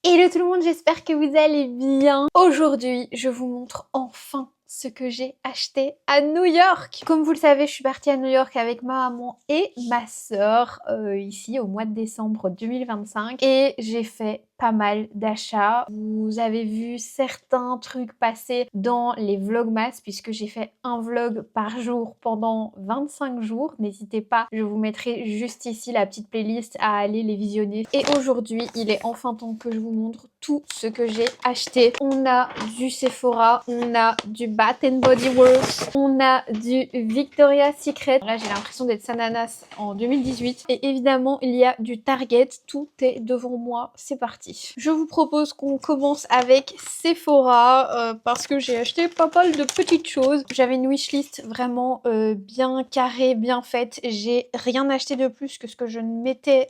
Hello tout le monde, j'espère que vous allez bien. Aujourd'hui, je vous montre enfin ce que j'ai acheté à New York. Comme vous le savez, je suis partie à New York avec ma maman et ma sœur ici au mois de décembre 2025 et j'ai fait pas mal d'achats. Vous avez vu certains trucs passer dans les vlogmas puisque j'ai fait un vlog par jour pendant 25 jours. N'hésitez pas, je vous mettrai juste ici la petite playlist à aller les visionner. Et aujourd'hui, il est enfin temps que je vous montre tout ce que j'ai acheté. On a du Sephora, on a du Bath Body Works, on a du Victoria's Secret. Là, j'ai l'impression d'être Sananas en 2018. Et évidemment, il y a du Target. Tout est devant moi. C'est parti. Je vous propose qu'on commence avec Sephora parce que j'ai acheté pas mal de petites choses. J'avais une wishlist vraiment bien carrée, bien faite. J'ai rien acheté de plus que ce que je ne m'étais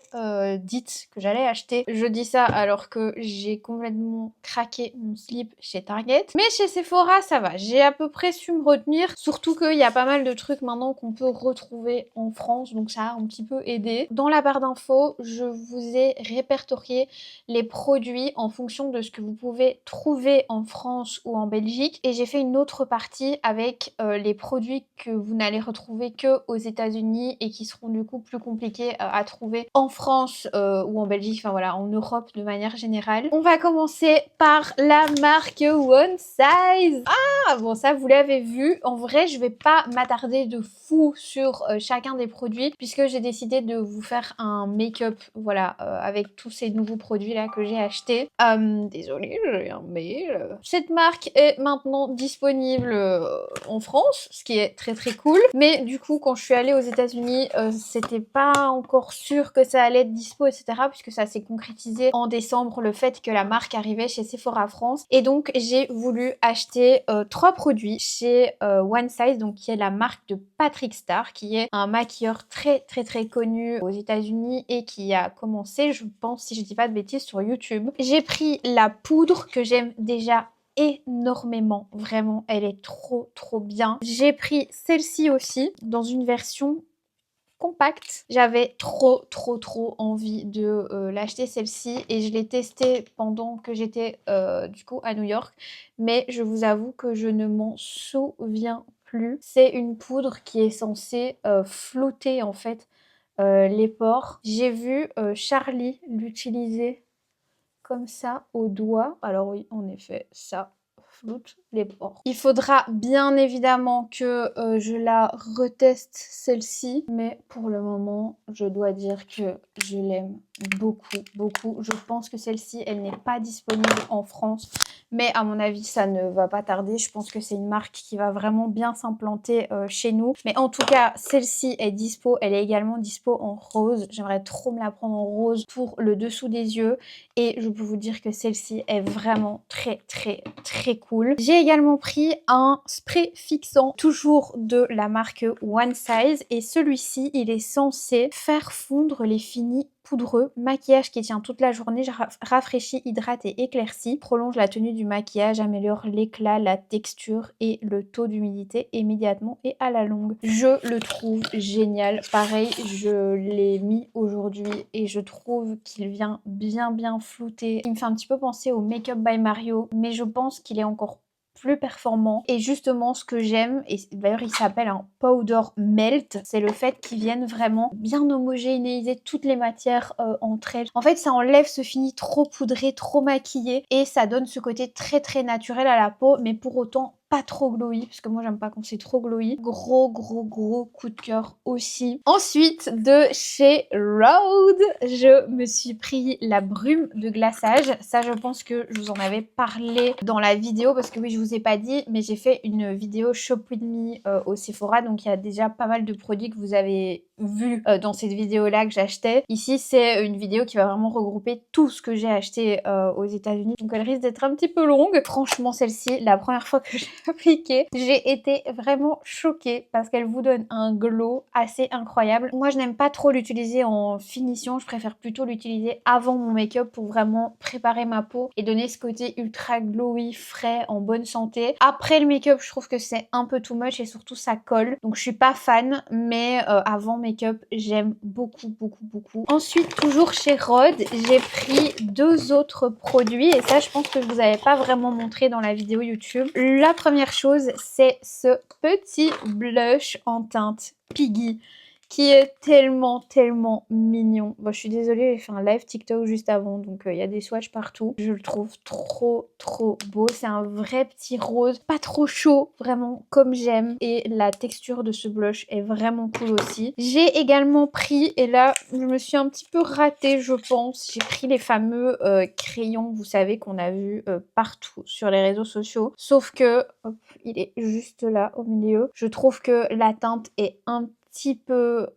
dite que j'allais acheter. Je dis ça alors que j'ai complètement craqué mon slip chez Target. Mais chez Sephora, ça va. J'ai à peu près su me retenir. Surtout qu'il y a pas mal de trucs maintenant qu'on peut retrouver en France. Donc ça a un petit peu aidé. Dans la barre d'infos, je vous ai répertorié les produits en fonction de ce que vous pouvez trouver en France ou en Belgique. Et j'ai fait une autre partie avec les produits que vous n'allez retrouver que aux États-Unis et qui seront du coup plus compliqués à trouver en France ou en Belgique, enfin voilà, en Europe de manière générale. On va commencer par la marque One Size. Ah bon, ça vous l'avez vu. En vrai, je vais pas m'attarder de fou sur chacun des produits puisque j'ai décidé de vous faire un make-up, voilà, avec tous ces nouveaux produits là que j'ai acheté. Désolée, j'ai un mail. Cette marque est maintenant disponible en France, ce qui est très très cool. Mais du coup, quand je suis allée aux États-Unis, c'était pas encore sûr que ça allait être dispo, etc. Puisque ça s'est concrétisé en décembre, le fait que la marque arrivait chez Sephora France. Et donc, j'ai voulu acheter 3 produits chez One Size, donc qui est la marque de Patrick Star, qui est un maquilleur très très très connu aux États-Unis et qui a commencé, je pense, si je dis pas de bêtises, sur YouTube. J'ai pris la poudre que j'aime déjà énormément, vraiment, elle est trop trop bien. J'ai pris celle-ci aussi dans une version compacte. J'avais trop envie de l'acheter celle-ci et je l'ai testée pendant que j'étais du coup à New York, mais je vous avoue que je ne m'en souviens plus. C'est une poudre qui est censée flouter en fait les pores. J'ai vu Charlie l'utiliser comme ça au doigt. Alors oui, en effet, ça floute les pores. Il faudra bien évidemment que je la reteste celle-ci, mais pour le moment, je dois dire que je l'aime beaucoup. Je pense que celle-ci, elle n'est pas disponible en France, mais à mon avis, ça ne va pas tarder. Je pense que c'est une marque qui va vraiment bien s'implanter chez nous. Mais en tout cas, celle-ci est dispo. Elle est également dispo en rose. J'aimerais trop me la prendre en rose pour le dessous des yeux. Et je peux vous dire que celle-ci est vraiment très cool. J'ai également pris un spray fixant, toujours de la marque One Size. Et celui-ci, il est censé faire fondre les finis poudreux, maquillage qui tient toute la journée, rafraîchit, hydrate et éclaircit, prolonge la tenue du maquillage, améliore l'éclat, la texture et le taux d'humidité immédiatement et à la longue. Je le trouve génial. Pareil, je l'ai mis aujourd'hui et je trouve qu'il vient bien flouter. Il me fait un petit peu penser au Make Up by Mario, mais je pense qu'il est encore plus performant. Et justement, ce que j'aime, et d'ailleurs il s'appelle un powder melt, c'est le fait qu'ils viennent vraiment bien homogénéiser toutes les matières entre elles. En fait, ça enlève ce fini trop poudré, trop maquillé, et ça donne ce côté très naturel à la peau, mais pour autant pas trop glowy, parce que moi j'aime pas quand c'est trop glowy. Gros coup de cœur aussi. Ensuite, de chez Rhode, je me suis pris la brume de glaçage. Ça, je pense que je vous en avais parlé dans la vidéo, parce que oui, je vous ai pas dit, mais j'ai fait une vidéo Shop With Me au Sephora, donc il y a déjà pas mal de produits que vous avez vu dans cette vidéo-là que j'achetais. Ici, c'est une vidéo qui va vraiment regrouper tout ce que j'ai acheté aux États-Unis, donc elle risque d'être un petit peu longue. Franchement, celle-ci, la première fois que je appliquée. J'ai été vraiment choquée parce qu'elle vous donne un glow assez incroyable. Moi, je n'aime pas trop l'utiliser en finition. Je préfère plutôt l'utiliser avant mon make-up pour vraiment préparer ma peau et donner ce côté ultra glowy, frais, en bonne santé. Après le make-up, je trouve que c'est un peu too much et surtout ça colle. Donc je suis pas fan, mais avant make-up, j'aime beaucoup, beaucoup, beaucoup. Ensuite, toujours chez Rhode, j'ai pris 2 autres produits et ça, je pense que je vous avais pas vraiment montré dans la vidéo YouTube. La première chose, c'est ce petit blush en teinte Piggy qui est tellement, tellement mignon. Bon, je suis désolée, j'ai fait un live TikTok juste avant, donc il y a des swatchs partout. Je le trouve trop, trop beau. C'est un vrai petit rose, pas trop chaud, vraiment comme j'aime. Et la texture de ce blush est vraiment cool aussi. J'ai également pris, et là, je me suis un petit peu ratée, je pense. J'ai pris les fameux crayons, vous savez, qu'on a vu partout sur les réseaux sociaux. Sauf que, hop, il est juste là, au milieu. Je trouve que la teinte est un petit peu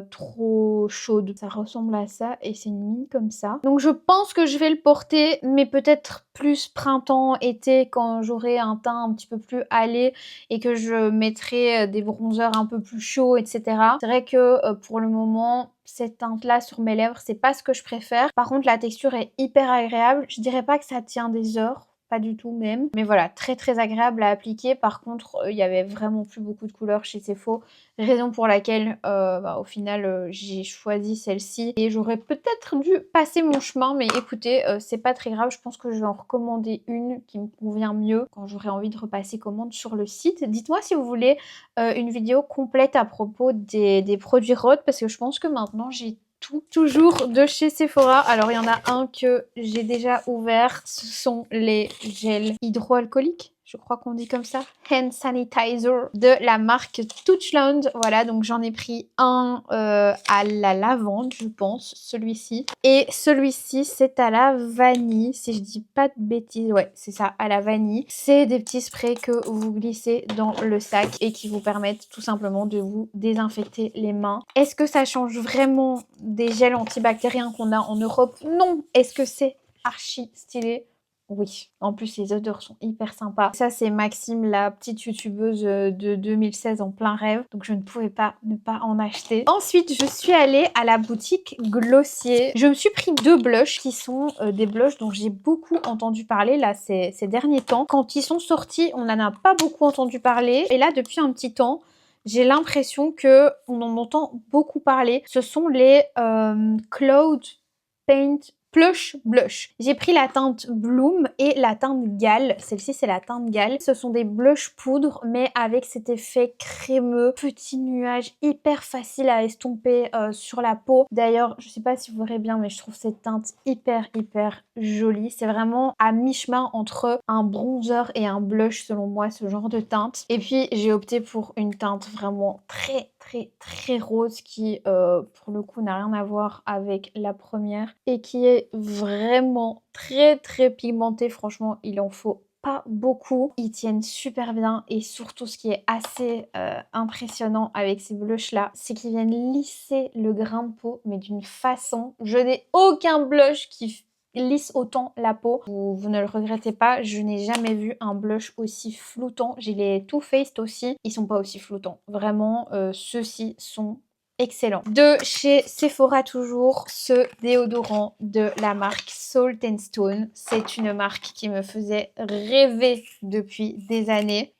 trop chaude. Ça ressemble à ça et c'est une mine comme ça. Donc je pense que je vais le porter, mais peut-être plus printemps, été, quand j'aurai un teint un petit peu plus hâlé et que je mettrai des bronzers un peu plus chauds, etc. C'est vrai que pour le moment, cette teinte-là sur mes lèvres, c'est pas ce que je préfère. Par contre, la texture est hyper agréable. Je dirais pas que ça tient des heures. Pas du tout même. Mais voilà, très très agréable à appliquer. Par contre, il y avait vraiment plus beaucoup de couleurs chez Sephora. Raison pour laquelle, au final, j'ai choisi celle-ci. Et j'aurais peut-être dû passer mon chemin. Mais écoutez, c'est pas très grave. Je pense que je vais en recommander une qui me convient mieux quand j'aurai envie de repasser commande sur le site. Dites-moi si vous voulez une vidéo complète à propos des produits Rhode. Parce que je pense que maintenant, j'ai tout. Toujours de chez Sephora. Alors, il y en a un que j'ai déjà ouvert. Ce sont les gels hydroalcooliques. Je crois qu'on dit comme ça. Hand sanitizer de la marque Touchland. Voilà, donc j'en ai pris un à la lavande, je pense, celui-ci. Et celui-ci, c'est à la vanille, si je dis pas de bêtises. Ouais, c'est ça, à la vanille. C'est des petits sprays que vous glissez dans le sac et qui vous permettent tout simplement de vous désinfecter les mains. Est-ce que ça change vraiment des gels antibactériens qu'on a en Europe? Non. Est-ce que c'est archi stylé? Oui, en plus les odeurs sont hyper sympas. Ça c'est Maxime, la petite youtubeuse de 2016 en plein rêve. Donc je ne pouvais pas ne pas en acheter. Ensuite, je suis allée à la boutique Glossier. Je me suis pris 2 blushs qui sont des blushs dont j'ai beaucoup entendu parler là ces derniers temps. Quand ils sont sortis, on n'en a pas beaucoup entendu parler. Et là, depuis un petit temps, j'ai l'impression que on en entend beaucoup parler. Ce sont les Cloud Paint Plush Blush. J'ai pris la teinte Bloom et la teinte Gale. Celle-ci, c'est la teinte Gale. Ce sont des blushs poudre, mais avec cet effet crémeux, petit nuage, hyper facile à estomper sur la peau. D'ailleurs, je sais pas si vous verrez bien, mais je trouve cette teinte hyper jolie. C'est vraiment à mi-chemin entre un bronzer et un blush, selon moi, ce genre de teinte. Et puis, j'ai opté pour une teinte vraiment très rose qui, pour le coup, n'a rien à voir avec la première et qui est vraiment très pigmentée. Franchement, il en faut pas beaucoup. Ils tiennent super bien et surtout ce qui est assez impressionnant avec ces blushs là, c'est qu'ils viennent lisser le grain de peau mais d'une façon. Je n'ai aucun blush qui lisse autant la peau. Vous ne le regrettez pas, je n'ai jamais vu un blush aussi floutant. J'ai les Too Faced aussi, ils sont pas aussi floutants. Vraiment, ceux-ci sont excellent. De chez Sephora toujours, ce déodorant de la marque Salt and Stone. C'est une marque qui me faisait rêver depuis des années.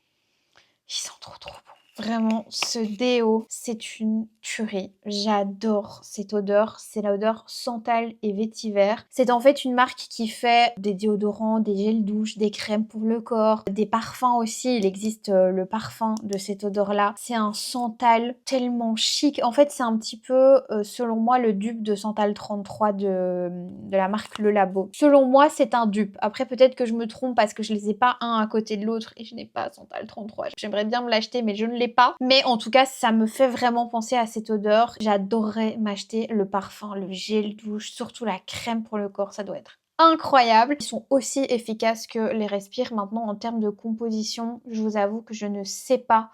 Ils sont trop bons. Vraiment, ce déo, c'est une tuerie. J'adore cette odeur. C'est l'odeur santal et vétiver. C'est en fait une marque qui fait des déodorants, des gels douche, des crèmes pour le corps, des parfums aussi. Il existe le parfum de cette odeur-là. C'est un santal tellement chic. En fait, c'est un petit peu, selon moi, le dupe de Santal 33 de la marque Le Labo. Selon moi, c'est un dupe. Après, peut-être que je me trompe parce que je les ai pas un à côté de l'autre et je n'ai pas Santal 33. J'aimerais bien me l'acheter, mais je ne l'ai pas. Mais en tout cas, ça me fait vraiment penser à cette odeur. J'adorerais m'acheter le parfum, le gel douche, surtout la crème pour le corps. Ça doit être incroyable. Ils sont aussi efficaces que les Respire. Maintenant, en termes de composition, je vous avoue que je ne sais pas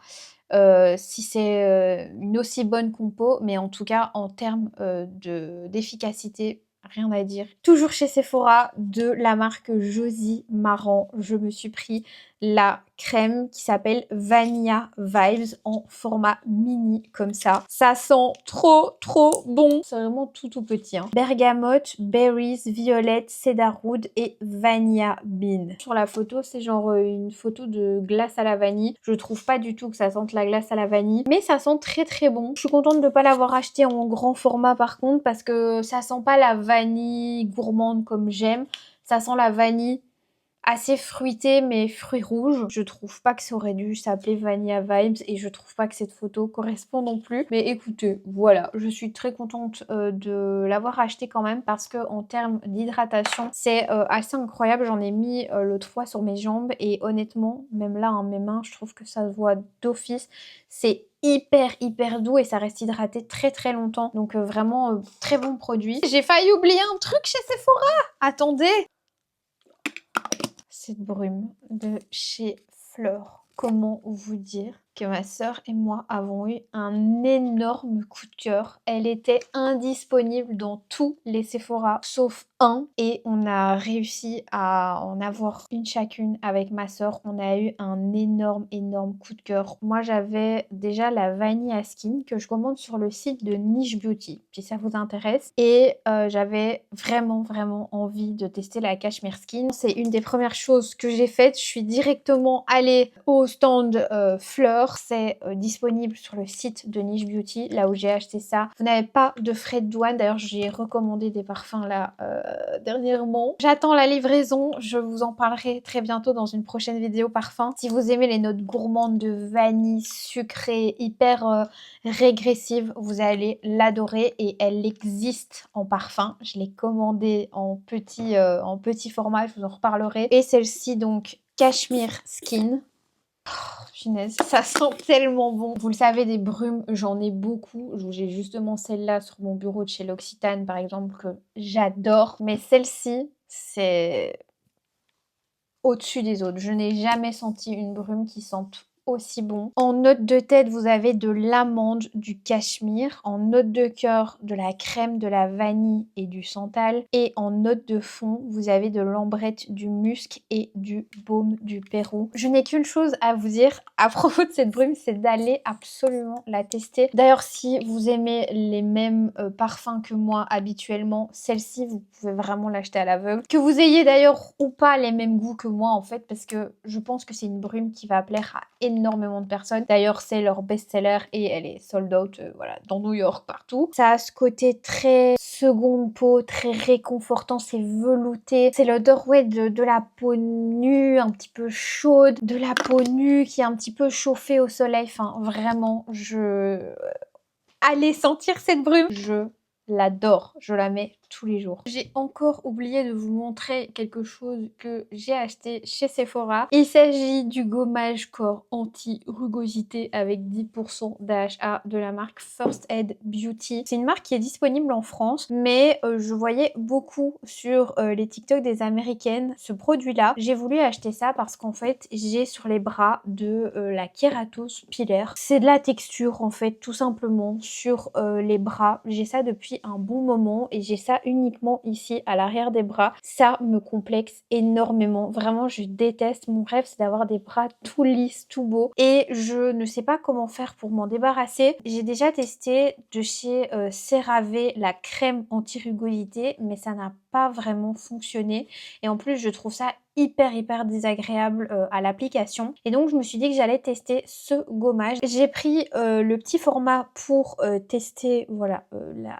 si c'est une aussi bonne compo, mais en tout cas, en termes d'efficacité, rien à dire. Toujours chez Sephora, de la marque Josie Maran, je me suis pris la crème qui s'appelle Vanilla Vibes en format mini comme ça. Ça sent trop bon. C'est vraiment tout petit. Hein. Bergamote, berries, violette, cedarwood et vanilla bean. Sur la photo, c'est genre une photo de glace à la vanille. Je trouve pas du tout que ça sente la glace à la vanille, mais ça sent très bon. Je suis contente de ne pas l'avoir acheté en grand format par contre parce que ça sent pas la vanille gourmande comme j'aime. Ça sent la vanille assez fruité mais fruits rouges. Je trouve pas que ça aurait dû s'appeler Vanilla Vibes et je trouve pas que cette photo correspond non plus. Mais écoutez, voilà, je suis très contente de l'avoir acheté quand même parce que en termes d'hydratation, c'est assez incroyable. J'en ai mis l'autre fois sur mes jambes et honnêtement, même là, hein, mes mains, je trouve que ça se voit d'office. C'est hyper doux et ça reste hydraté très longtemps. Donc vraiment, très bon produit. J'ai failli oublier un truc chez Sephora. Attendez. Cette brume de chez Fleur. Comment vous dire que ma sœur et moi avons eu un énorme coup de cœur. Elle était indisponible dans tous les Sephora sauf un et on a réussi à en avoir une chacune avec ma sœur. On a eu un énorme coup de cœur. Moi j'avais déjà la Vanilla Skin que je commande sur le site de Niche Beauty si ça vous intéresse et j'avais vraiment envie de tester la Cashmere Skin. C'est une des premières choses que j'ai faites. Je suis directement allée au stand Fleur. C'est disponible sur le site de Niche Beauty, là où j'ai acheté ça. Vous n'avez pas de frais de douane. D'ailleurs, j'ai recommandé des parfums là dernièrement. J'attends la livraison. Je vous en parlerai très bientôt dans une prochaine vidéo parfum. Si vous aimez les notes gourmandes de vanille sucrée, hyper régressive, vous allez l'adorer et elle existe en parfum. Je l'ai commandée en petit format, je vous en reparlerai. Et celle-ci donc Cashmere Skin. Punaise, ça sent tellement bon. Vous le savez, des brumes, j'en ai beaucoup. J'ai justement celle-là sur mon bureau de chez L'Occitane, par exemple, que j'adore. Mais celle-ci, c'est au-dessus des autres. Je n'ai jamais senti une brume qui sente aussi bon. En note de tête, vous avez de l'amande, du cachemire. En note de cœur, de la crème, de la vanille et du santal. Et en note de fond, vous avez de l'ambrette, du musc et du baume du Pérou. Je n'ai qu'une chose à vous dire à propos de cette brume, c'est d'aller absolument la tester. D'ailleurs, si vous aimez les mêmes parfums que moi habituellement, celle-ci, vous pouvez vraiment l'acheter à l'aveugle. Que vous ayez d'ailleurs ou pas les mêmes goûts que moi en fait, parce que je pense que c'est une brume qui va plaire à énormément de personnes. D'ailleurs, c'est leur best-seller et elle est sold out voilà, dans New York, partout. Ça a ce côté très seconde peau, très réconfortant, c'est velouté. C'est l'odeur ouais, de la peau nue, un petit peu chaude, de la peau nue qui est un petit peu chauffée au soleil. Enfin, vraiment, allez sentir cette brume. Je l'adore, je la mets tous les jours. J'ai encore oublié de vous montrer quelque chose que j'ai acheté chez Sephora. Il s'agit du gommage corps anti-rugosité avec 10% d'AHA de la marque First Aid Beauty. C'est une marque qui est disponible en France, mais je voyais beaucoup sur les TikTok des américaines ce produit-là. J'ai voulu acheter ça parce qu'en fait, j'ai sur les bras de la kératose pilaire. C'est de la texture en fait, tout simplement, sur les bras. J'ai ça depuis un bon moment et j'ai ça uniquement ici à l'arrière des bras. Ça me complexe énormément. Vraiment, je déteste. Mon rêve, c'est d'avoir des bras tout lisses, tout beaux. Et je ne sais pas comment faire pour m'en débarrasser. J'ai déjà testé de chez CeraVe la crème anti-rugosité, mais ça n'a pas vraiment fonctionné. Et en plus, je trouve ça hyper désagréable à l'application et donc je me suis dit que j'allais tester ce gommage. J'ai pris le petit format pour tester voilà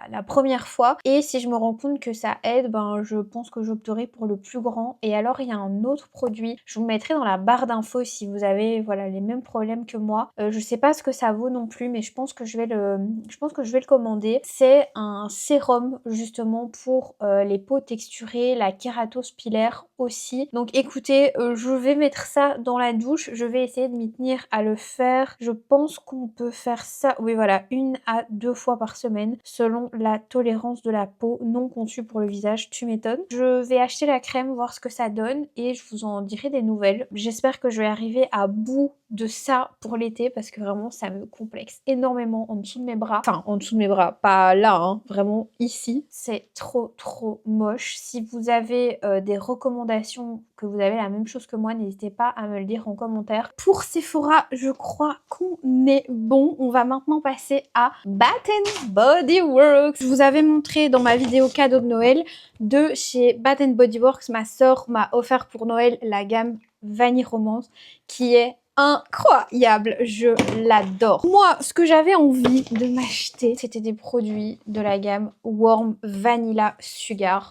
la première fois et si je me rends compte que ça aide, ben je pense que j'opterai pour le plus grand. Et alors il y a un autre produit, je vous mettrai dans la barre d'infos si vous avez voilà les mêmes problèmes que moi. Je sais pas ce que ça vaut non plus mais je pense que je vais le commander. C'est un sérum justement pour les peaux texturées, la kératose pilaire aussi. Donc écoutez, je vais mettre ça dans la douche, je vais essayer de m'y tenir à le faire. Je pense qu'on peut faire ça, oui voilà, 1 à 2 fois par semaine selon la tolérance de la peau non conçue pour le visage, tu m'étonnes. Je vais acheter la crème, voir ce que ça donne et je vous en dirai des nouvelles. J'espère que je vais arriver à bout de ça pour l'été parce que vraiment ça me complexe énormément en dessous de mes bras. Enfin en dessous de mes bras, pas là hein, vraiment ici. C'est trop moche. Si vous avez des recommandations, que vous avez la même chose que moi, n'hésitez pas à me le dire en commentaire. Pour Sephora, je crois qu'on est bon. On va maintenant passer à Bath Body Works. Je vous avais montré dans ma vidéo cadeau de Noël de chez Bath Body Works. Ma soeur m'a offert pour Noël la gamme Vanille Romance qui est incroyable, je l'adore. Moi, ce que j'avais envie de m'acheter, c'était des produits de la gamme Warm Vanilla Sugar.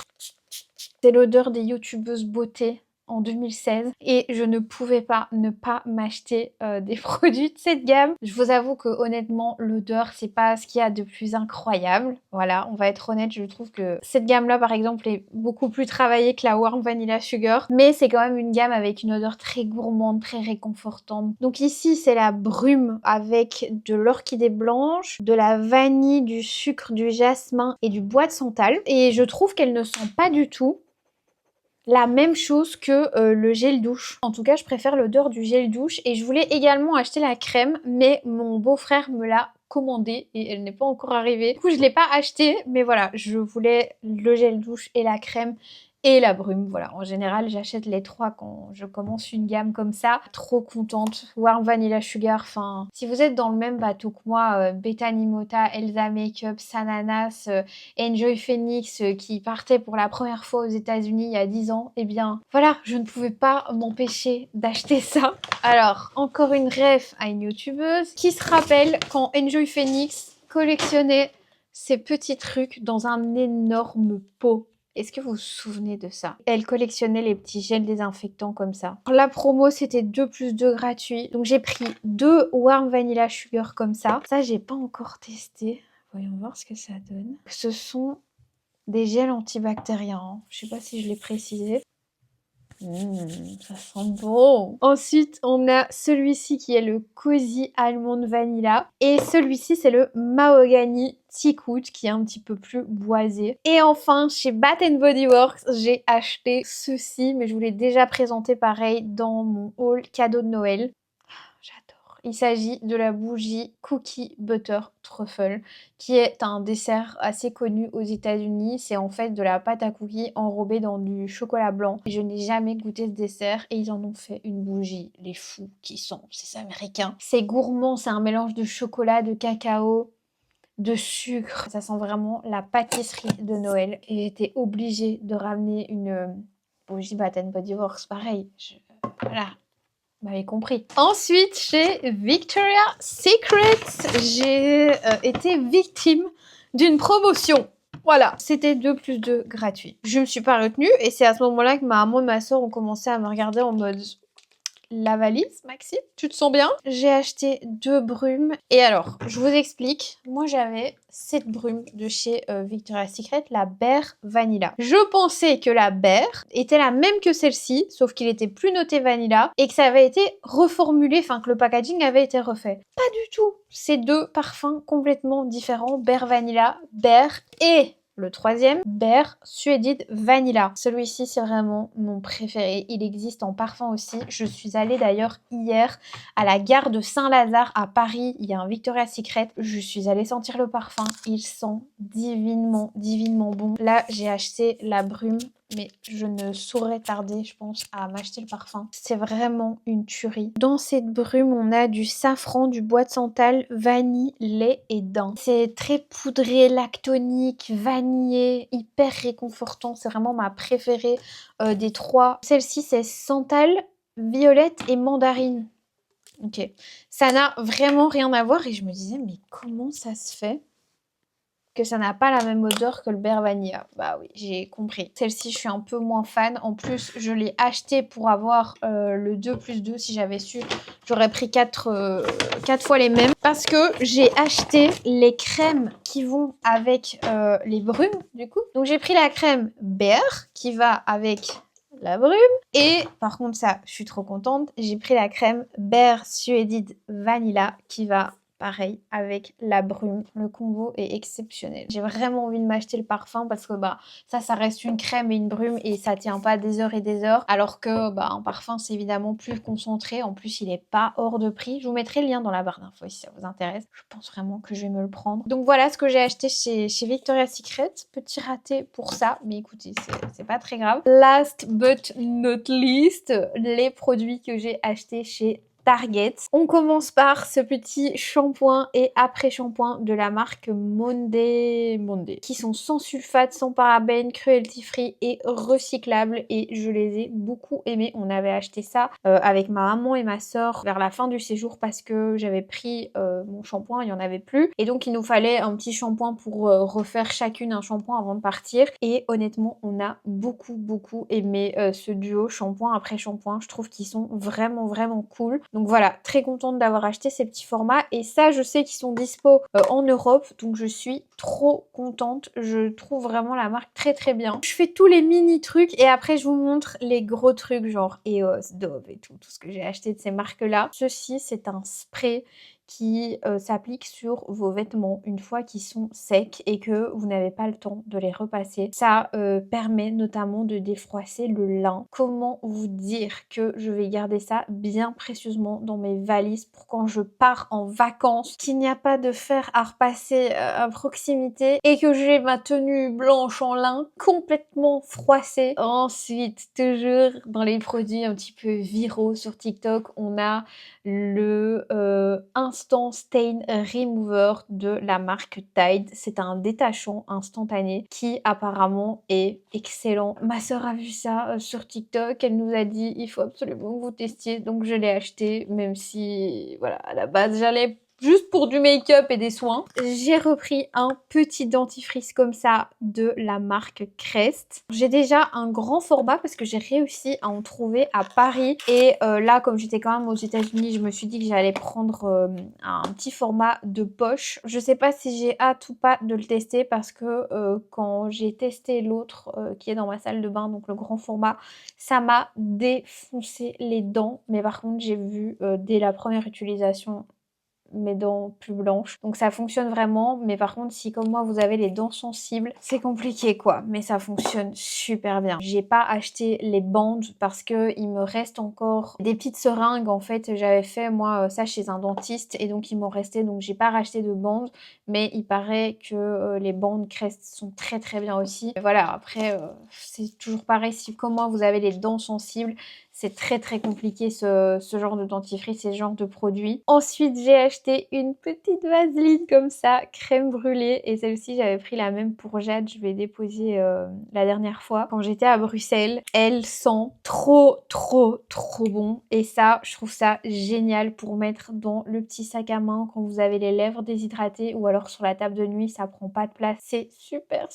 C'est l'odeur des youtubeuses beauté en 2016 et je ne pouvais pas ne pas m'acheter des produits de cette gamme. Je vous avoue que honnêtement l'odeur c'est pas ce qu'il y a de plus incroyable. Voilà, on va être honnête, je trouve que cette gamme là par exemple est beaucoup plus travaillée que la Warm Vanilla Sugar, mais c'est quand même une gamme avec une odeur très gourmande, très réconfortante. Donc ici c'est la brume avec de l'orchidée blanche, de la vanille, du sucre, du jasmin et du bois de santal et je trouve qu'elle ne sent pas du tout la même chose que le gel douche. En tout cas, je préfère l'odeur du gel douche. Et je voulais également acheter la crème, mais mon beau-frère me l'a commandée et elle n'est pas encore arrivée. Du coup, je ne l'ai pas achetée, mais voilà, je voulais le gel douche et la crème et la brume. Voilà, en général, j'achète les trois quand je commence une gamme comme ça. Trop contente. Warm Vanilla Sugar, enfin, si vous êtes dans le même bateau que moi, Bethany Mota, Elsa Makeup, Sananas, Enjoy Phoenix qui partait pour la première fois aux États-Unis il y a 10 ans, eh bien voilà, je ne pouvais pas m'empêcher d'acheter ça. Alors, encore une ref à une youtubeuse qui se rappelle quand Enjoy Phoenix collectionnait ces petits trucs dans un énorme pot. Est-ce que vous vous souvenez de ça? Elle collectionnait les petits gels désinfectants comme ça. La promo, c'était 2 plus 2 gratuit. Donc j'ai pris 2 Warm Vanilla Sugar comme ça. Ça, j'ai pas encore testé. Voyons voir ce que ça donne. Ce sont des gels antibactériens. Hein. Je sais pas si je l'ai précisé. Ça sent bon. Ensuite, on a celui-ci qui est le Cozy Almond Vanilla. Et celui-ci, c'est le Mahogany Teakwood qui est un petit peu plus boisé. Et enfin, chez Bath Body Works, j'ai acheté ceci, mais je vous l'ai déjà présenté pareil dans mon haul cadeau de Noël. J'adore. Il s'agit de la bougie Cookie Butter Truffle, qui est un dessert assez connu aux États-Unis. C'est en fait de la pâte à cookies enrobée dans du chocolat blanc. Je n'ai jamais goûté ce dessert et ils en ont fait une bougie. Les fous qui sont, c'est américain. C'est gourmand, c'est un mélange de chocolat, de cacao, de sucre. Ça sent vraiment la pâtisserie de Noël. Et j'étais obligée de ramener une bougie Bath Body Works. Pareil, voilà. Vous m'avez compris. Ensuite, chez Victoria's Secret, j'ai été victime d'une promotion. Voilà, c'était 2 plus 2 gratuit. Je me suis pas retenue et c'est à ce moment-là que ma maman et ma soeur ont commencé à me regarder en mode... La valise, Maxime, tu te sens bien? J'ai acheté 2 brumes. Et alors, je vous explique. Moi, j'avais cette brume de chez Victoria's Secret, la Bear Vanilla. Je pensais que la Bear était la même que celle-ci, sauf qu'il était plus noté Vanilla et que ça avait été reformulé, enfin que le packaging avait été refait. Pas du tout. C'est 2 parfums complètement différents. Bear Vanilla, Bear et... le troisième, Bear Sueded Vanilla. Celui-ci, c'est vraiment mon préféré. Il existe en parfum aussi. Je suis allée d'ailleurs hier à la gare de Saint-Lazare à Paris. Il y a un Victoria's Secret. Je suis allée sentir le parfum. Il sent divinement, divinement bon. Là, j'ai acheté la brume, mais je ne saurais tarder, je pense, à m'acheter le parfum. C'est vraiment une tuerie. Dans cette brume, on a du safran, du bois de santal, vanille, lait et daim. C'est très poudré, lactonique, vanillé, hyper réconfortant. C'est vraiment ma préférée des 3. Celle-ci, c'est santal, violette et mandarine. Ok. Ça n'a vraiment rien à voir et je me disais, mais comment ça se fait que ça n'a pas la même odeur que le Bear Vanilla? Bah oui, j'ai compris. Celle-ci, je suis un peu moins fan. En plus, je l'ai acheté pour avoir le 2 plus 2. Si j'avais su, j'aurais pris 4 fois les mêmes. Parce que j'ai acheté les crèmes qui vont avec les brumes, du coup. Donc, j'ai pris la crème Bear qui va avec la brume. Et par contre, ça, je suis trop contente. J'ai pris la crème Bear Sueded Vanilla qui va pareil avec la brume. Le combo est exceptionnel. J'ai vraiment envie de m'acheter le parfum parce que ça reste une crème et une brume et ça tient pas des heures et des heures. Alors que un parfum c'est évidemment plus concentré. En plus il est pas hors de prix. Je vous mettrai le lien dans la barre d'infos si ça vous intéresse. Je pense vraiment que je vais me le prendre. Donc voilà ce que j'ai acheté chez Victoria's Secret. Petit raté pour ça, mais écoutez, c'est pas très grave. Last but not least, les produits que j'ai achetés chez Target. On commence par ce petit shampoing et après-shampoing de la marque Monday, qui sont sans sulfate, sans parabènes, cruelty free et recyclables et je les ai beaucoup aimés. On avait acheté ça avec ma maman et ma soeur vers la fin du séjour parce que j'avais pris mon shampoing, il n'y en avait plus et donc il nous fallait un petit shampoing pour refaire chacune un shampoing avant de partir et honnêtement on a beaucoup aimé ce duo shampoing après shampoing. Je trouve qu'ils sont vraiment cool. Donc voilà, très contente d'avoir acheté ces petits formats. Et ça, je sais qu'ils sont dispo en Europe. Donc je suis trop contente. Je trouve vraiment la marque très bien. Je fais tous les mini trucs et après je vous montre les gros trucs genre EOS, Dove et tout ce que j'ai acheté de ces marques-là. Ceci, c'est un spray qui s'applique sur vos vêtements une fois qu'ils sont secs et que vous n'avez pas le temps de les repasser. Ça permet notamment de défroisser le lin. Comment vous dire que je vais garder ça bien précieusement dans mes valises pour quand je pars en vacances, qu'il n'y a pas de fer à repasser à proximité et que j'ai ma tenue blanche en lin complètement froissée. Ensuite, toujours dans les produits un petit peu viraux sur TikTok, on a le Instant Stain Remover de la marque Tide. C'est un détachant instantané qui apparemment est excellent. Ma soeur a vu ça sur TikTok, elle nous a dit il faut absolument que vous testiez, donc je l'ai acheté même si voilà à la base j'allais juste pour du make-up et des soins. J'ai repris un petit dentifrice comme ça de la marque Crest. J'ai déjà un grand format parce que j'ai réussi à en trouver à Paris. Et là, comme j'étais quand même aux États-Unis, je me suis dit que j'allais prendre un petit format de poche. Je sais pas si j'ai hâte ou pas de le tester parce que quand j'ai testé l'autre qui est dans ma salle de bain, donc le grand format, ça m'a défoncé les dents. Mais par contre, j'ai vu dès la première utilisation mes dents plus blanches. Donc ça fonctionne vraiment, mais par contre si comme moi vous avez les dents sensibles, c'est compliqué quoi, mais ça fonctionne super bien. J'ai pas acheté les bandes parce que il me reste encore des petites seringues. En fait j'avais fait moi ça chez un dentiste et donc il m'en restait, donc j'ai pas racheté de bandes, mais il paraît que les bandes Crest sont très bien aussi. Et voilà, après c'est toujours pareil, si comme moi vous avez les dents sensibles, c'est très compliqué ce genre de dentifrice, ce genre de produit. Ensuite, j'ai acheté une petite vaseline comme ça, crème brûlée. Et celle-ci, j'avais pris la même pour Jade. Je l'ai déposée la dernière fois quand j'étais à Bruxelles. Elle sent trop bon. Et ça, je trouve ça génial pour mettre dans le petit sac à main quand vous avez les lèvres déshydratées ou alors sur la table de nuit, ça prend pas de place. C'est super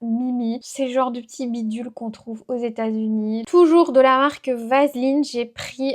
mimi. C'est le genre de petit bidule qu'on trouve aux États-Unis. Toujours de la marque Vaseline, j'ai pris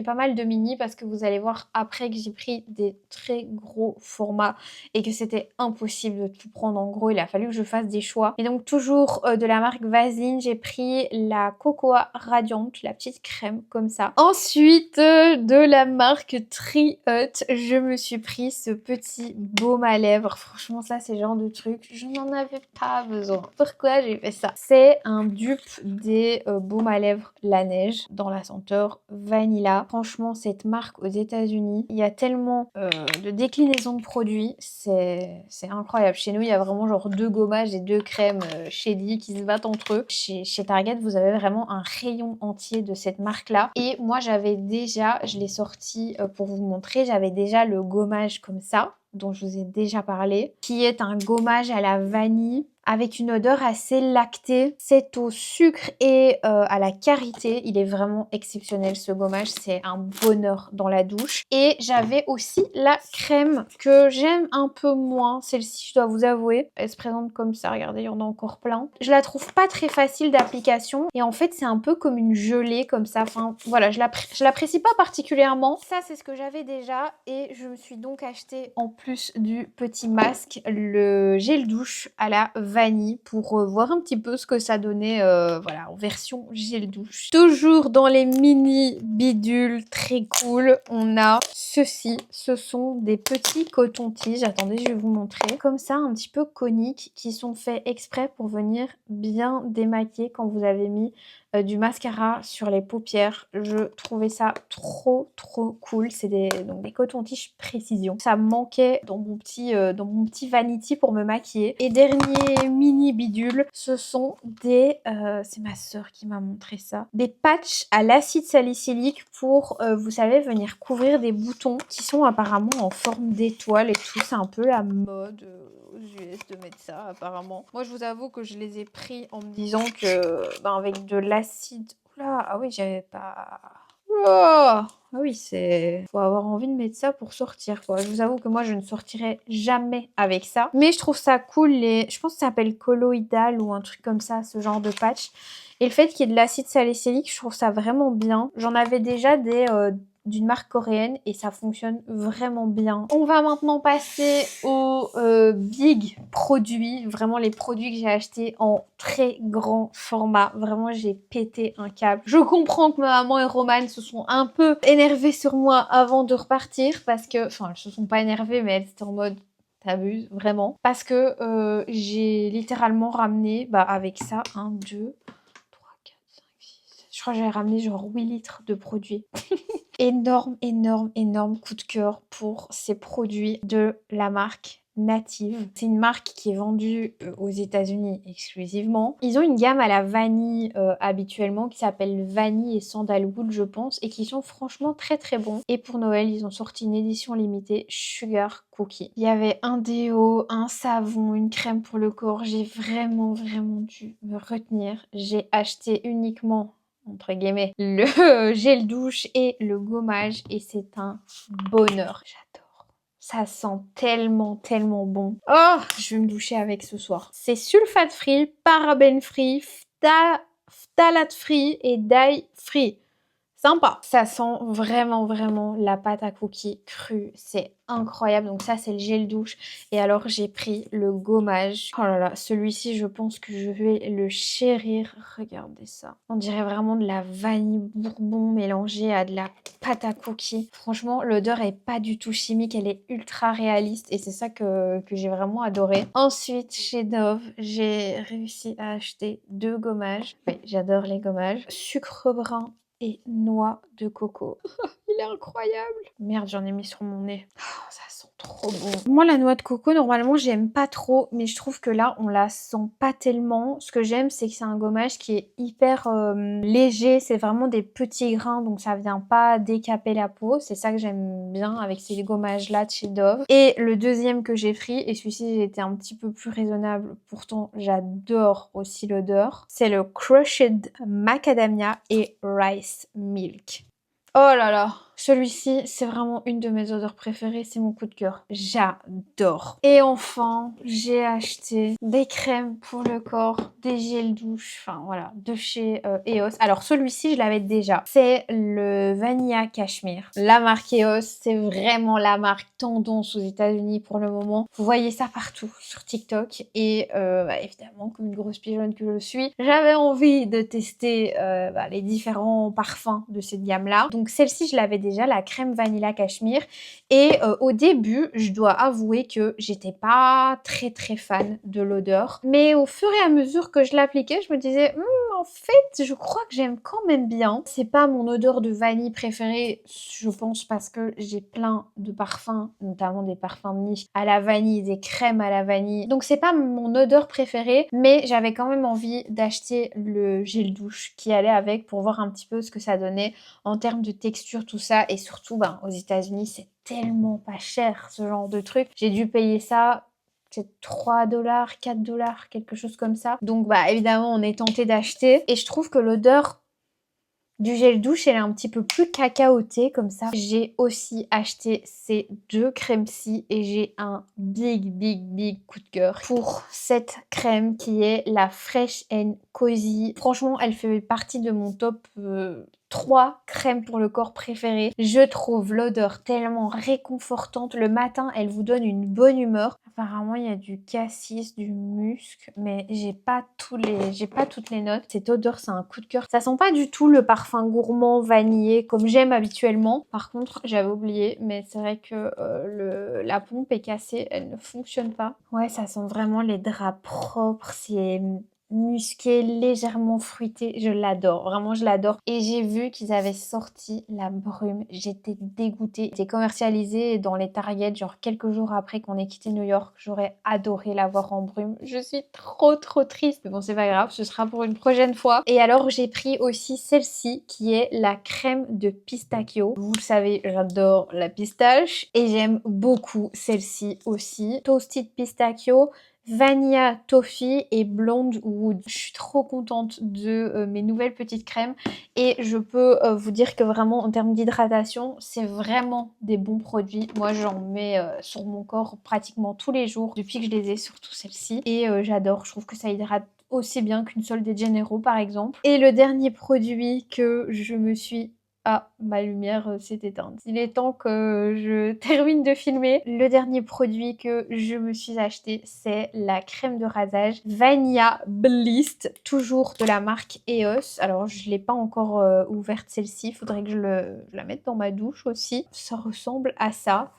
pas mal de mini parce que vous allez voir après que j'ai pris des très gros formats et que c'était impossible de tout prendre en gros, il a fallu que je fasse des choix. Et donc toujours de la marque Vaseline, j'ai pris la Cocoa Radiante, la petite crème comme ça. Ensuite de la marque Tree Hut, je me suis pris ce petit baume à lèvres. Franchement ça c'est le genre de truc, je n'en avais pas besoin. Pourquoi j'ai fait ça? C'est un dupe des baumes à lèvres La Neige dans la senteur Vanilla. Franchement, cette marque aux États-Unis, il y a tellement de déclinaisons de produits, c'est incroyable. Chez nous, il y a vraiment genre 2 gommages et 2 crèmes Shady qui se battent entre eux. Chez Target, vous avez vraiment un rayon entier de cette marque-là. Et moi, j'avais déjà, je l'ai sorti pour vous montrer, j'avais déjà le gommage comme ça, dont je vous ai déjà parlé, qui est un gommage à la vanille avec une odeur assez lactée. C'est au sucre et à la karité. Il est vraiment exceptionnel ce gommage, c'est un bonheur dans la douche. Et j'avais aussi la crème que j'aime un peu moins, celle-ci je dois vous avouer. Elle se présente comme ça, regardez, il y en a encore plein. Je la trouve pas très facile d'application et en fait c'est un peu comme une gelée comme ça. Enfin voilà, je l'apprécie pas particulièrement. Ça c'est ce que j'avais déjà et je me suis donc acheté en plus du petit masque le gel douche à la vanille pour voir un petit peu ce que ça donnait voilà, en version gel douche. Toujours dans les mini bidules très cool, on a ceci. Ce sont des petits cotons-tiges. Attendez, je vais vous montrer. Comme ça, un petit peu coniques, qui sont faits exprès pour venir bien démaquiller quand vous avez mis du mascara sur les paupières. Je trouvais ça trop cool. C'est donc des cotons-tiges précision. Ça me manquait dans mon petit vanity pour me maquiller. Et dernier mini bidule, ce sont des... c'est ma soeur qui m'a montré ça. Des patchs à l'acide salicylique pour, vous savez, venir couvrir des boutons qui sont apparemment en forme d'étoile et tout. C'est un peu la mode aux US de mettre ça apparemment. Moi, je vous avoue que je les ai pris en me disant que avec de l'acide... Oula, ah oui, j'avais pas... Oh, ah oui, faut avoir envie de mettre ça pour sortir, quoi. Je vous avoue que moi, je ne sortirai jamais avec ça. Mais je trouve ça cool. Je pense que ça s'appelle colloïdal ou un truc comme ça, ce genre de patch. Et le fait qu'il y ait de l'acide salicylique, je trouve ça vraiment bien. J'en avais déjà d'une marque coréenne et ça fonctionne vraiment bien. On va maintenant passer aux big produits, vraiment les produits que j'ai achetés en très grand format. Vraiment, j'ai pété un câble. Je comprends que ma maman et Roman se sont un peu énervés sur moi avant de repartir parce que, enfin, elles se sont pas énervées, mais elles étaient en mode... T'abuses, vraiment. Parce que j'ai littéralement ramené, avec ça, 1, 2... Je crois que j'ai ramené genre 8 litres de produits. Énorme coup de cœur pour ces produits de la marque Native. C'est une marque qui est vendue aux États-Unis exclusivement. Ils ont une gamme à la vanille habituellement qui s'appelle Vanille et Sandalwood, je pense, et qui sont franchement très bons. Et pour Noël, ils ont sorti une édition limitée Sugar Cookie. Il y avait un déo, un savon, une crème pour le corps. J'ai vraiment dû me retenir. J'ai acheté uniquement, entre guillemets, le gel douche et le gommage et c'est un bonheur. J'adore. Ça sent tellement bon. Oh, je vais me doucher avec ce soir. C'est sulfate free, paraben free, phtalate free et dye free. Sympa. Ça sent vraiment la pâte à cookies crue. C'est incroyable. Donc ça, c'est le gel douche. Et alors, j'ai pris le gommage. Oh là là, celui-ci, je pense que je vais le chérir. Regardez ça. On dirait vraiment de la vanille bourbon mélangée à de la pâte à cookies. Franchement, l'odeur est pas du tout chimique. Elle est ultra réaliste. Et c'est ça que j'ai vraiment adoré. Ensuite, chez Dove, j'ai réussi à acheter 2 gommages. Oui, j'adore les gommages. Sucre brun et noix de coco. Il est incroyable. Merde, j'en ai mis sur mon nez. Oh, ça sent trop bon. Moi, la noix de coco, normalement, j'aime pas trop, mais je trouve que là, on la sent pas tellement. Ce que j'aime, c'est que c'est un gommage qui est hyper léger. C'est vraiment des petits grains, donc ça vient pas décaper la peau. C'est ça que j'aime bien avec ces gommages-là de chez Dove. Et le deuxième que j'ai pris, et celui-ci, j'ai été un petit peu plus raisonnable. Pourtant, j'adore aussi l'odeur. C'est le Crushed Macadamia et Rice Milk. Oh là là, celui-ci, c'est vraiment une de mes odeurs préférées, c'est mon coup de cœur. J'adore. Et enfin, j'ai acheté des crèmes pour le corps, des gels douche, enfin voilà, de chez EOS. Alors celui-ci, je l'avais déjà. C'est le Vanilla Cashmere. La marque EOS, c'est vraiment la marque tendance aux États-Unis pour le moment. Vous voyez ça partout sur TikTok. Et évidemment, comme une grosse pigeonne que je suis, j'avais envie de tester les différents parfums de cette gamme-là. Donc celle-ci, je l'avais déjà, la crème Vanilla Cashmere. Et au début, je dois avouer que j'étais pas très fan de l'odeur. Mais au fur et à mesure que je l'appliquais, je me disais, en fait, je crois que j'aime quand même bien. C'est pas mon odeur de vanille préférée, je pense, parce que j'ai plein de parfums, notamment des parfums de niche à la vanille, des crèmes à la vanille. Donc c'est pas mon odeur préférée, mais j'avais quand même envie d'acheter le gel douche qui allait avec pour voir un petit peu ce que ça donnait en termes de texture, tout ça. Et surtout, aux États-Unis, c'est tellement pas cher ce genre de truc. J'ai dû payer ça peut-être 3 $, 4 $, quelque chose comme ça. Donc évidemment, on est tenté d'acheter. Et je trouve que l'odeur du gel douche, elle est un petit peu plus cacaotée comme ça. J'ai aussi acheté ces 2 crèmes-ci et j'ai un big coup de cœur pour cette crème qui est la Fresh and Cozy. Franchement, elle fait partie de mon top 3 crèmes pour le corps préférées. Je trouve l'odeur tellement réconfortante. Le matin, elle vous donne une bonne humeur. Apparemment, il y a du cassis, du musc, mais j'ai pas toutes les notes. Cette odeur, c'est un coup de cœur. Ça sent pas du tout le parfum gourmand vanillé comme j'aime habituellement. Par contre, j'avais oublié, mais c'est vrai que la pompe est cassée, elle ne fonctionne pas. Ouais, ça sent vraiment les draps propres, c'est musqué, légèrement fruité. Je l'adore, vraiment je l'adore. Et j'ai vu qu'ils avaient sorti la brume. J'étais dégoûtée. C'était commercialisé dans les Target, genre quelques jours après qu'on ait quitté New York. J'aurais adoré l'avoir en brume. Je suis trop triste. Mais bon, c'est pas grave, ce sera pour une prochaine fois. Et alors, j'ai pris aussi celle-ci qui est la crème de pistachio. Vous le savez, j'adore la pistache. Et j'aime beaucoup celle-ci aussi. Toasted pistachio. Vanilla Toffee et Blonde Wood. Je suis trop contente de mes nouvelles petites crèmes et je peux vous dire que vraiment en termes d'hydratation, c'est vraiment des bons produits. Moi, j'en mets sur mon corps pratiquement tous les jours depuis que je les ai, surtout celle-ci. Et j'adore, je trouve que ça hydrate aussi bien qu'une Solde Janeiro par exemple. Et le dernier produit que je me suis... Ah, ma lumière s'est éteinte. Il est temps que je termine de filmer. Le dernier produit que je me suis acheté, c'est la crème de rasage Vanilla Bliss, toujours de la marque EOS. Alors, je ne l'ai pas encore ouverte celle-ci. Il faudrait que je la mette dans ma douche aussi. Ça ressemble à ça.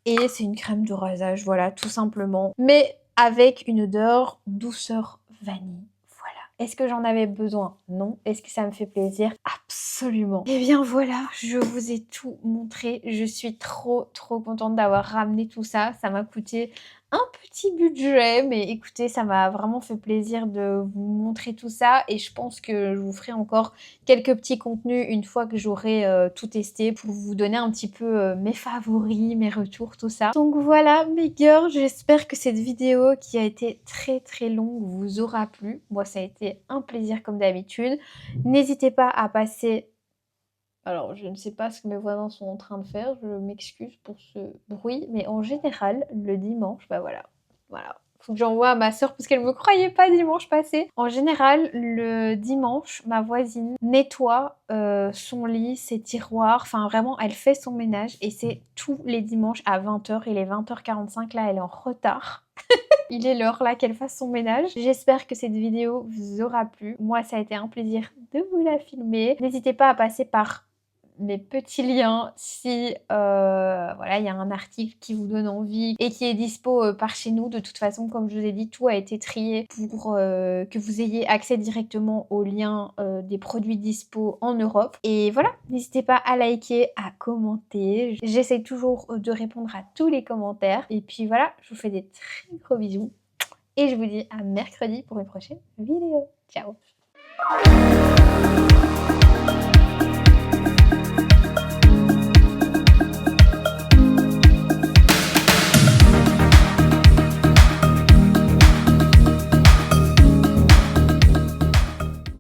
Et c'est une crème de rasage, voilà, tout simplement. Mais avec une odeur douceur vanille. Est-ce que j'en avais besoin? Non. Est-ce que ça me fait plaisir? Absolument. Et bien voilà, je vous ai tout montré. Je suis trop contente d'avoir ramené tout ça. Ça m'a coûté un petit budget, mais écoutez, ça m'a vraiment fait plaisir de vous montrer tout ça et je pense que je vous ferai encore quelques petits contenus une fois que j'aurai tout testé pour vous donner un petit peu mes favoris, mes retours, tout ça. Donc voilà mes girls, j'espère que cette vidéo qui a été très longue vous aura plu. Moi ça a été un plaisir comme d'habitude. N'hésitez pas à passer... Alors, je ne sais pas ce que mes voisins sont en train de faire, je m'excuse pour ce bruit, mais en général, le dimanche, bah voilà, faut que j'envoie à ma soeur parce qu'elle me croyait pas dimanche passé. En général, le dimanche, ma voisine nettoie son lit, ses tiroirs, enfin vraiment, elle fait son ménage et c'est tous les dimanches à 20h, il est 20h45, là, elle est en retard. Il est l'heure là qu'elle fasse son ménage. J'espère que cette vidéo vous aura plu. Moi, ça a été un plaisir de vous la filmer. N'hésitez pas à passer par mes petits liens si voilà, il y a un article qui vous donne envie et qui est dispo par chez nous. De toute façon, comme je vous ai dit, tout a été trié pour que vous ayez accès directement aux liens des produits dispo en Europe. Et voilà, n'hésitez pas à liker, à commenter. J'essaie toujours de répondre à tous les commentaires. Et puis voilà, je vous fais des très gros bisous. Et je vous dis à mercredi pour une prochaine vidéo. Ciao!